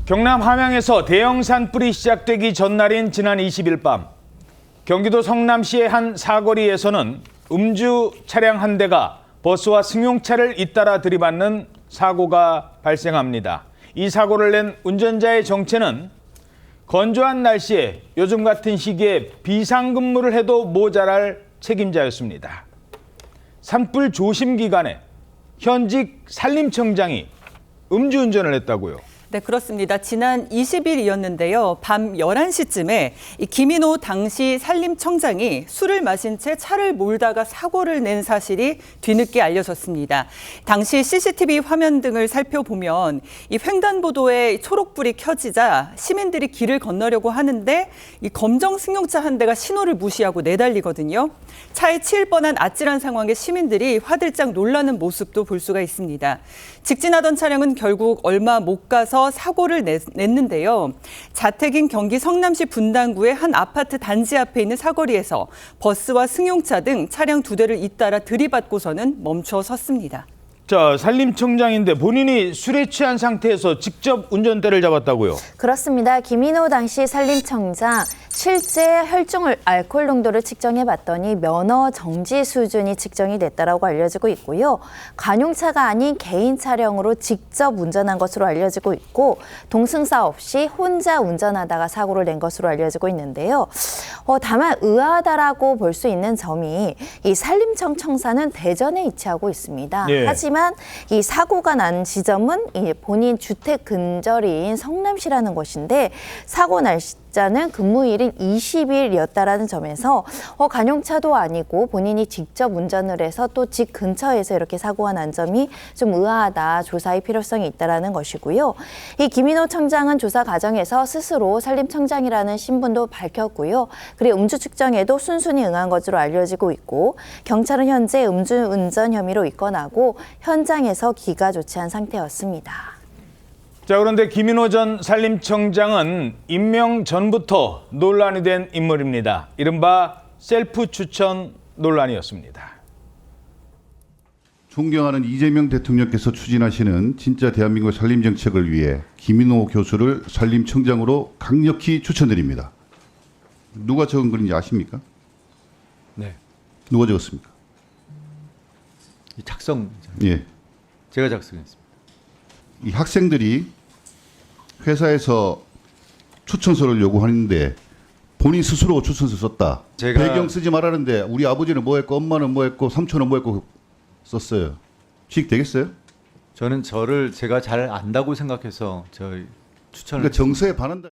경남 함양에서 대형 산불이 시작되기 전날인 지난 20일 밤 경기도 성남시의 한 사거리에서는 음주 차량 한 대가 버스와 승용차를 잇따라 들이받는 사고가 발생합니다. 이 사고를 낸 운전자의 정체는 건조한 날씨에 요즘 같은 시기에 비상근무를 해도 모자랄 책임자였습니다. 산불 조심 기간에 현직 산림청장이 음주운전을 했다고요. 네, 그렇습니다. 지난 20일이었는데요. 밤 11시쯤에 김인호 당시 산림청장이 술을 마신 채 차를 몰다가 사고를 낸 사실이 뒤늦게 알려졌습니다. 당시 CCTV 화면 등을 살펴보면 이 횡단보도에 초록불이 켜지자 시민들이 길을 건너려고 하는데 이 검정 승용차 한 대가 신호를 무시하고 내달리거든요. 차에 치일 뻔한 아찔한 상황에 시민들이 화들짝 놀라는 모습도 볼 수가 있습니다. 직진하던 차량은 결국 얼마 못 가서 사고를 냈는데요. 자택인 경기 성남시 분당구의 한 아파트 단지 앞에 있는 사거리에서 버스와 승용차 등 차량 2대를 잇따라 들이받고서는 멈춰 섰습니다. 자, 산림청장인데 본인이 술에 취한 상태에서 직접 운전대를 잡았다고요? 그렇습니다. 김인호 당시 산림청장 실제 혈중 알코올 농도를 측정해봤더니 면허 정지 수준이 측정이 됐다고 알려지고 있고요. 관용차가 아닌 개인 차량으로 직접 운전한 것으로 알려지고 있고 동승자 없이 혼자 운전하다가 사고를 낸 것으로 알려지고 있는데요. 다만 의아하다라고 볼 수 있는 점이 이 산림청 청사는 대전에 위치하고 있습니다. 예. 하지만 이 사고가 난 지점은 이 본인 주택 근절인 성남시라는 곳인데 사고 날짜는 근무일인 20일이었다라는 점에서 관용차도 아니고 본인이 직접 운전을 해서 또 집 근처에서 이렇게 사고가 난 점이 좀 의아하다, 조사의 필요성이 있다라는 것이고요. 이 김인호 청장은 조사 과정에서 스스로 산림청장이라는 신분도 밝혔고요. 그리고 음주 측정에도 순순히 응한 것으로 알려지고 있고 경찰은 현재 음주운전 혐의로 입건하고 현장에서 기가 조치한 상태였습니다. 자, 그런데 김인호 전 산림청장은 임명 전부터 논란이 된 인물입니다. 이른바 셀프 추천 논란이었습니다. 존경하는 이재명 대통령께서 추진하시는 진짜 대한민국 산림 정책을 위해 김인호 교수를 산림청장으로 강력히 추천드립니다. 누가 적은 글인지 아십니까? 네. 누가 적었습니까? 이 작성. 예. 제가 작성했습니다. 이 학생들이 회사에서 추천서를 요구하는데 본인 스스로 추천서 썼다. 제가 배경 쓰지 말라는데 우리 아버지는 뭐 했고 엄마는 뭐 했고 삼촌은 뭐 했고 썼어요. 취직되겠어요? 저는 저를 제가 잘 안다고 생각해서 저희 추천을. 그러니까 정서에 반한다.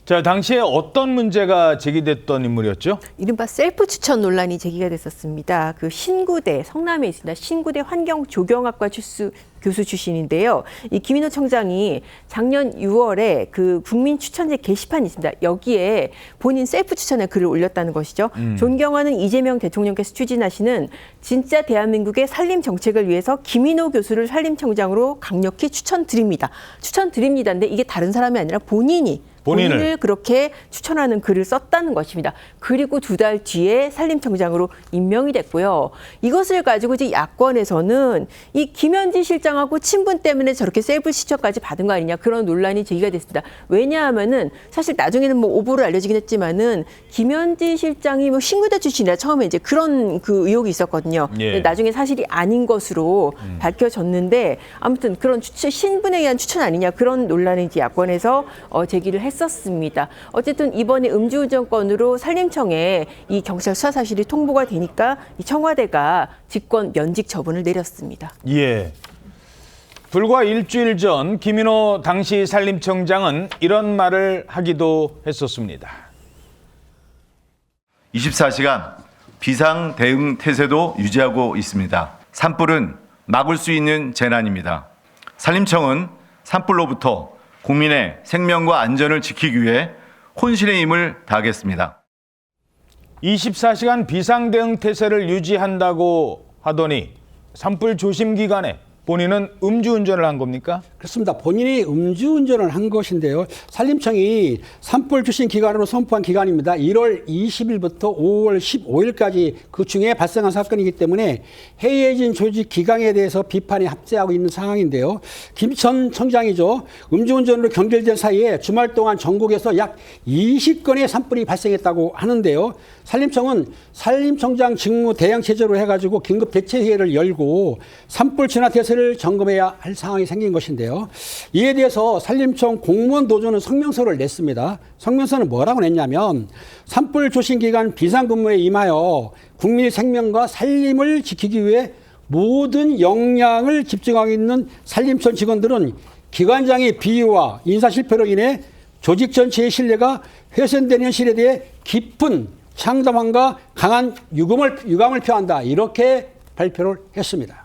자, 당시에 어떤 문제가 제기됐던 인물이었죠? 이른바 셀프 추천 논란이 제기가 됐었습니다. 그 신구대, 성남에 있습니다. 신구대 환경조경학과 교수 출신인데요. 이 김인호 청장이 작년 6월에 그 국민 추천제 게시판이 있습니다. 여기에 본인 셀프 추천의 글을 올렸다는 것이죠. 존경하는 이재명 대통령께서 추진하시는 진짜 대한민국의 산림 정책을 위해서 김인호 교수를 산림청장으로 강력히 추천드립니다. 추천드립니다인데 이게 다른 사람이 아니라 본인을 그렇게 추천하는 글을 썼다는 것입니다. 그리고 2달 뒤에 산림청장으로 임명이 됐고요. 이것을 가지고 이제 야권에서는 이 김현지 실장하고 친분 때문에 저렇게 셀프 추천까지 받은 거 아니냐 그런 논란이 제기가 됐습니다. 왜냐하면은 사실 나중에는 뭐 오보를 알려지긴 했지만은 김현지 실장이 뭐 신구대 출신이라 처음에 이제 그런 그 의혹이 있었거든요. 예. 나중에 사실이 아닌 것으로 밝혀졌는데 아무튼 그런 신분에 의한 추천 아니냐 그런 논란이 이제 야권에서 제기를 했었습니다. 어쨌든 이번에 음주운전 건으로 산림청에 이 경찰 수사 사실이 통보가 되니까 이 청와대가 직권 면직 처분을 내렸습니다. 예. 불과 일주일 전 김인호 당시 산림청장은 이런 말을 하기도 했었습니다. 24시간 비상 대응 태세도 유지하고 있습니다. 산불은 막을 수 있는 재난입니다. 산림청은 산불로부터 국민의 생명과 안전을 지키기 위해 혼신의 힘을 다하겠습니다. 24시간 비상대응 태세를 유지한다고 하더니 산불 조심 기간에 본인은 음주운전을 한 겁니까? 그렇습니다. 본인이 음주운전을 한 것인데요. 산림청이 산불 주신 기간으로 선포한 기간입니다. 1월 20일부터 5월 15일까지 그 중에 발생한 사건이기 때문에 해이해진 조직 기강에 대해서 비판이 합재하고 있는 상황인데요. 김 전 청장이죠. 음주운전으로 경질된 사이에 주말 동안 전국에서 약 20건의 산불이 발생했다고 하는데요. 산림청은 산림청장 직무 대응 체제로 해가지고 긴급 대책회의를 열고 산불 진화 대세를 점검해야 할 상황이 생긴 것인데요. 이에 대해서 산림청 공무원 노조는 성명서를 냈습니다. 성명서는 뭐라고 냈냐면 산불 조심 기간 비상근무에 임하여 국민의 생명과 살림을 지키기 위해 모든 역량을 집중하고 있는 산림청 직원들은 기관장의 비위와 인사 실패로 인해 조직 전체의 신뢰가 훼손되는 현실에 대해 깊은 창담함과 강한 유감을 표한다. 이렇게 발표를 했습니다.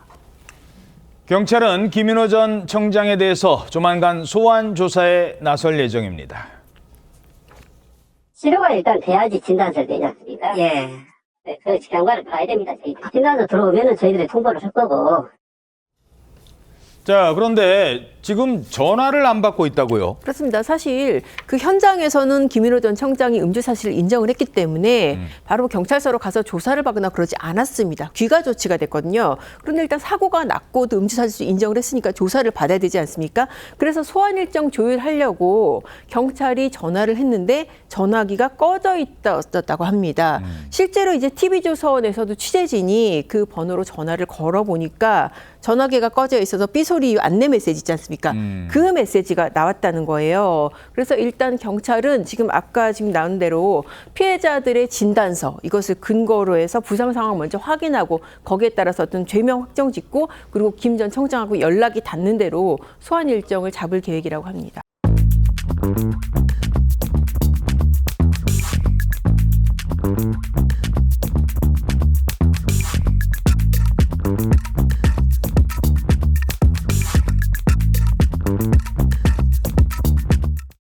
경찰은 김인호 전 청장에 대해서 조만간 소환 조사에 나설 예정입니다. 치료가 일단 돼야지 진단서를 내지 않습니까? 예. 네, 그 경과를 봐야 됩니다. 저희들이. 진단서 들어오면은 저희들이 통보를 할 거고. 자, 그런데 지금 전화를 안 받고 있다고요? 그렇습니다. 사실 그 현장에서는 김인호 전 청장이 음주 사실을 인정을 했기 때문에 바로 경찰서로 가서 조사를 받거나 그러지 않았습니다. 귀가 조치가 됐거든요. 그런데 일단 사고가 났고도 음주 사실을 인정을 했으니까 조사를 받아야 되지 않습니까? 그래서 소환 일정 조율하려고 경찰이 전화를 했는데 전화기가 꺼져 있었다고 합니다. 실제로 이제 TV조선에서도 취재진이 그 번호로 전화를 걸어보니까 전화기가 꺼져 있어서 삐소리 안내 메시지 있지 않습니까? 그 메시지가 나왔다는 거예요. 그래서 일단 경찰은 지금 아까 지금 나온 대로 피해자들의 진단서 이것을 근거로 해서 부상 상황 먼저 확인하고 거기에 따라서 어떤 죄명 확정 짓고 그리고 김 전 청장하고 연락이 닿는 대로 소환 일정을 잡을 계획이라고 합니다.